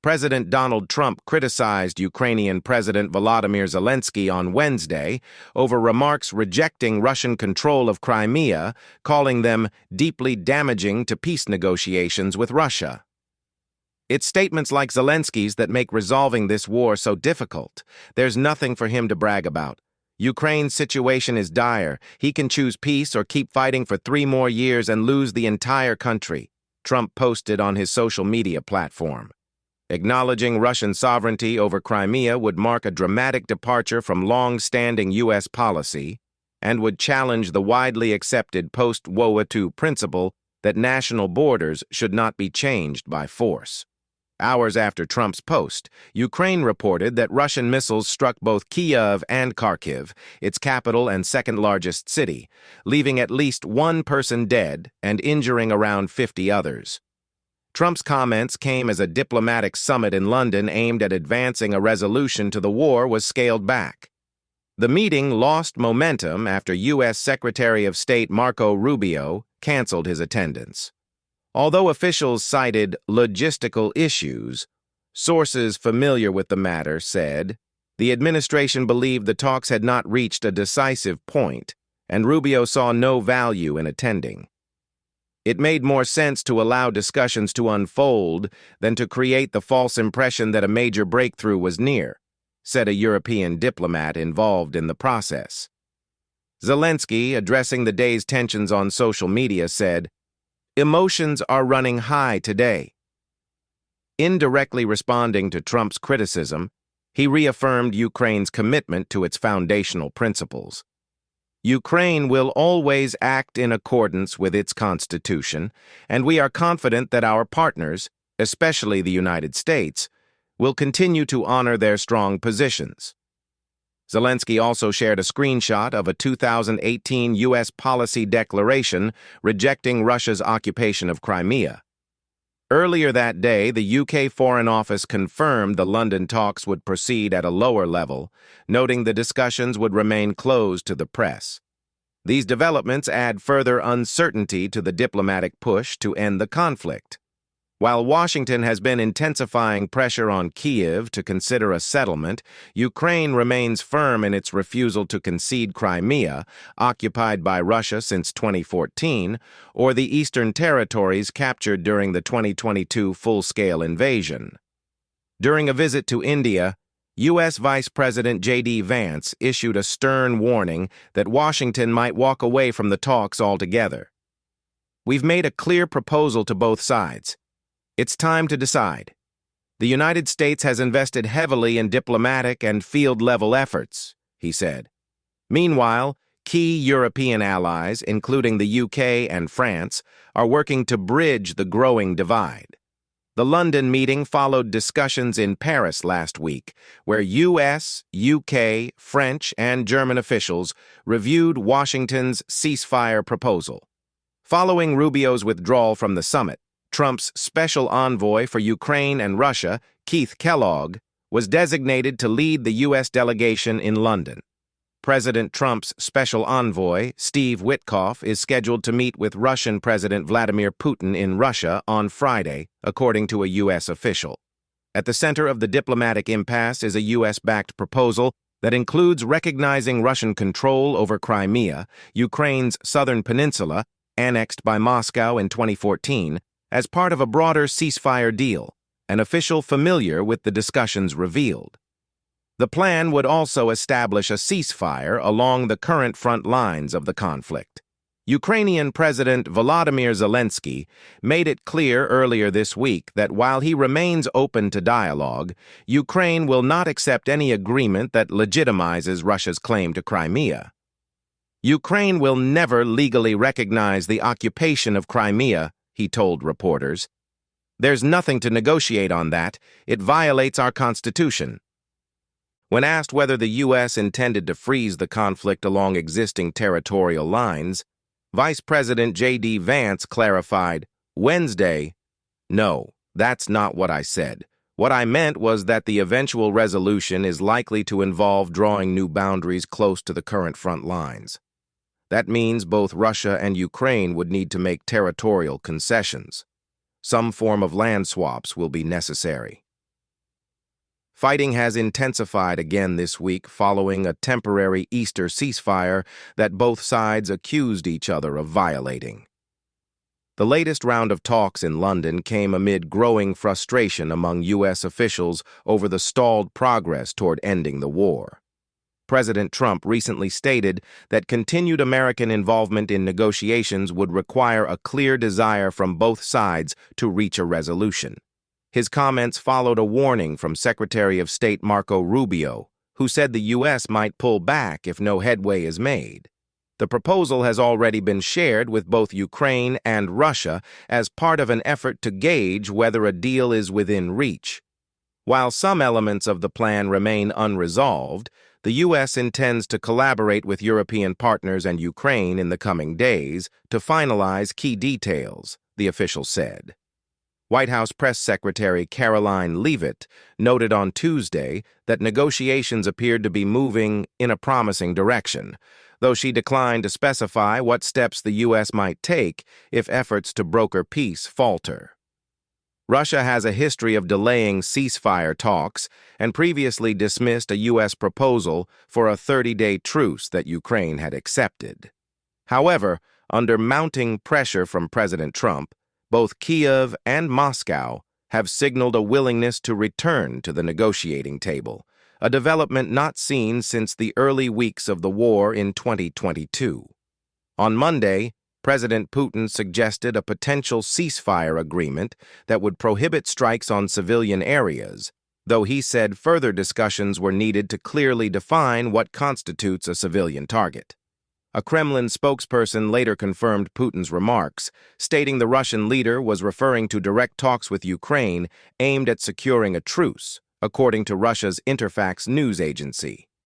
President Donald Trump criticized Ukrainian President Volodymyr Zelensky on Wednesday over remarks rejecting Russian control of Crimea, calling them deeply damaging to peace negotiations with Russia. It's statements like Zelensky's that make resolving this war so difficult. There's nothing for him to brag about. Ukraine's situation is dire. He can choose peace or keep fighting for 3 more years and lose the entire country, Trump posted on his social media platform. Acknowledging Russian sovereignty over Crimea would mark a dramatic departure from long-standing U.S. policy and would challenge the widely accepted post-World War II principle that national borders should not be changed by force. Hours after Trump's post, Ukraine reported that Russian missiles struck both Kyiv and Kharkiv, its capital and second-largest city, leaving at least 1 person dead and injuring around 50 others. Trump's comments came as a diplomatic summit in London aimed at advancing a resolution to the war was scaled back. The meeting lost momentum after U.S. Secretary of State Marco Rubio canceled his attendance. Although officials cited logistical issues, sources familiar with the matter said the administration believed the talks had not reached a decisive point, and Rubio saw no value in attending. It made more sense to allow discussions to unfold than to create the false impression that a major breakthrough was near, said a European diplomat involved in the process. Zelensky, addressing the day's tensions on social media, said, "Emotions are running high today." Indirectly responding to Trump's criticism, he reaffirmed Ukraine's commitment to its foundational principles. Ukraine will always act in accordance with its constitution, and we are confident that our partners, especially the United States, will continue to honor their strong positions. Zelensky also shared a screenshot of a 2018 U.S. policy declaration rejecting Russia's occupation of Crimea. Earlier that day, the UK Foreign Office confirmed the London talks would proceed at a lower level, noting the discussions would remain closed to the press. These developments add further uncertainty to the diplomatic push to end the conflict. While Washington has been intensifying pressure on Kyiv to consider a settlement, Ukraine remains firm in its refusal to concede Crimea, occupied by Russia since 2014, or the eastern territories captured during the 2022 full-scale invasion. During a visit to India, U.S. Vice President JD Vance issued a stern warning that Washington might walk away from the talks altogether. "We've made a clear proposal to both sides. It's time to decide. The United States has invested heavily in diplomatic and field-level efforts," he said. Meanwhile, key European allies, including the UK and France, are working to bridge the growing divide. The London meeting followed discussions in Paris last week, where US, UK, French, and German officials reviewed Washington's ceasefire proposal. Following Rubio's withdrawal from the summit, Trump's special envoy for Ukraine and Russia, Keith Kellogg, was designated to lead the U.S. delegation in London. President Trump's special envoy, Steve Witkoff, is scheduled to meet with Russian President Vladimir Putin in Russia on Friday, according to a U.S. official. At the center of the diplomatic impasse is a U.S.-backed proposal that includes recognizing Russian control over Crimea, Ukraine's southern peninsula, annexed by Moscow in 2014, as part of a broader ceasefire deal, an official familiar with the discussions revealed. The plan would also establish a ceasefire along the current front lines of the conflict. Ukrainian President Volodymyr Zelensky made it clear earlier this week that while he remains open to dialogue, Ukraine will not accept any agreement that legitimizes Russia's claim to Crimea. Ukraine will never legally recognize the occupation of Crimea, he told reporters. "There's nothing to negotiate on that. It violates our constitution." When asked whether the U.S. intended to freeze the conflict along existing territorial lines, Vice President JD Vance clarified, Wednesday, "No, that's not what I said. What I meant was that the eventual resolution is likely to involve drawing new boundaries close to the current front lines. That means both Russia and Ukraine would need to make territorial concessions. Some form of land swaps will be necessary." Fighting has intensified again this week following a temporary Easter ceasefire that both sides accused each other of violating. The latest round of talks in London came amid growing frustration among U.S. officials over the stalled progress toward ending the war. President Trump recently stated that continued American involvement in negotiations would require a clear desire from both sides to reach a resolution. His comments followed a warning from Secretary of State Marco Rubio, who said the U.S. might pull back if no headway is made. The proposal has already been shared with both Ukraine and Russia as part of an effort to gauge whether a deal is within reach. While some elements of the plan remain unresolved, the U.S. intends to collaborate with European partners and Ukraine in the coming days to finalize key details, the official said. White House Press Secretary Karoline Leavitt noted on Tuesday that negotiations appeared to be moving in a promising direction, though she declined to specify what steps the U.S. might take if efforts to broker peace falter. Russia has a history of delaying ceasefire talks and previously dismissed a U.S. proposal for a 30-day truce that Ukraine had accepted. However, under mounting pressure from President Trump, both Kyiv and Moscow have signaled a willingness to return to the negotiating table, a development not seen since the early weeks of the war in 2022. On Monday, President Putin suggested a potential ceasefire agreement that would prohibit strikes on civilian areas, though he said further discussions were needed to clearly define what constitutes a civilian target. A Kremlin spokesperson later confirmed Putin's remarks, stating the Russian leader was referring to direct talks with Ukraine aimed at securing a truce, according to Russia's Interfax news agency.